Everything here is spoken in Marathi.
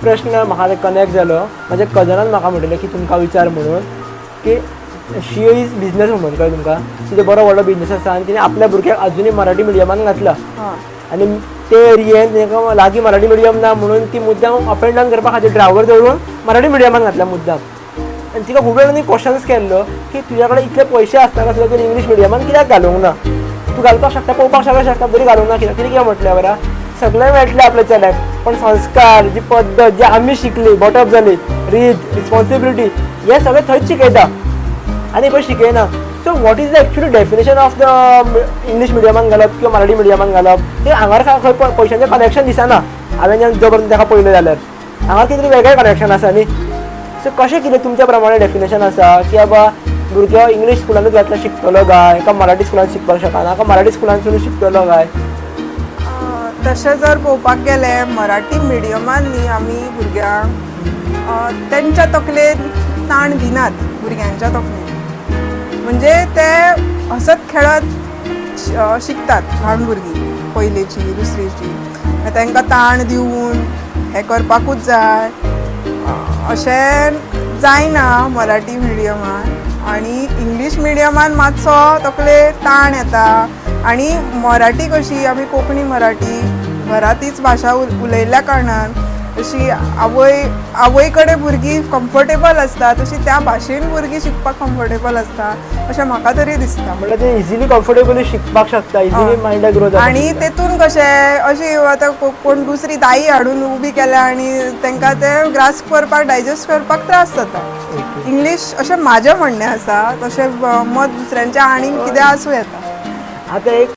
प्रश्न म्हाका कनेक्ट जालो. म्हाज्या कजनान म्हाका म्हणलें की तुमकां विचार म्हणून की शी इज बिझनस वुमन कळ्ळें तुमकां. तिचे बरो व्हडलो बिझनस आसा आनी तिणें आपल्या भुरग्याक अजुनूय मराठी मिडियमान घातला. आनी ते एरियेन तांकां लागीं मराठी मिडियम ना म्हणून ती मुद्दाम अप एंड डावन करपा खातीर ड्रायव्हर दवरून मराठी मिडियमान घातल्या मुद्दाम. आनी तिका खूब वेळांनी क्वेश्चन्स केल्लो की तुज्या कडेन इतले पयशे आसतना सुद्दां तुवें इंग्लीश मिडियमान कित्याक घालूंक ना. तूं घालपाक शकता, पळोवपाक शकता, बरी घालूंक ना कित्याक. तिणें कितें म्हटलें बरा, सगळें मेळटलें आपल्या चल्याक पण संस्कार, जी पद्दत, जे आमी शिकली, बॉटअप जाली, रीत, रिस्पॉन्सिबिलिटी, हे सगळें थंयच शिकयता आनी खंय शिकयना. So what is the actually definition of the English मिडियमान घालप किंवा मराठी मिडियमान घालप हे हांगार खंय पयशांचें कनेक्शन दिसना. हांवें जेन्ना जो पर्यंत ताका पळयलें जाल्यार हांगा कितें तरी वेगळें कनेक्शन आसा न्ही. सो कशें कितें तुमच्या प्रमाणे डेफिनेशन आसा की बाबा भुरगो इंग्लीश स्कुलानूच घातला शिकतलो काय, काय मराठी स्कुलान शिकपाक शकना, काय मराठी स्कुलानसून शिकतलो काय. तशें जर पळोवपाक गेलें मराठी मिडियमान न्ही आमी भुरग्यांक तेंच्या तकलेन ताण दिनात. भुरग्यांच्या तकलेन म्हणजे ते हसत खेळत शिकतात ल्हान भुरगीं पयलेची दुसरेची. तांकां ताण दिवन हें करपाकूच जाय अशें जायना मराठी मिडियमान. आनी इंग्लीश मिडियमान मातसो तकले ताण येता. आनी मराठी कशी आमी कोंकणी मराठी घरातीच भाशा उलयल्ल्या कारणान अशी आवय कडेन भुरगीं कम्फर्टेबल आसता तशी त्या भाशेन भुरगीं शिकपाक कम्फर्टेबल आसता अशें म्हाका तरी दिसता. म्हणल्यार ते इजिली कम्फर्टेबली शिकपाक शकता, इजिली मायंडाक ग्रो जाता. आनी तेतून कशें अशी आतां कोण दुसरी दाई हाडून उबी केल्या आनी तांकां तें ग्रास्प करपाक डायजेस्ट करपाक त्रास जाता. इंग्लीश अशें म्हाजें म्हणणें आसा, तशें मत दुसऱ्यांचें आनीक कितें आसूं येता. आतां एक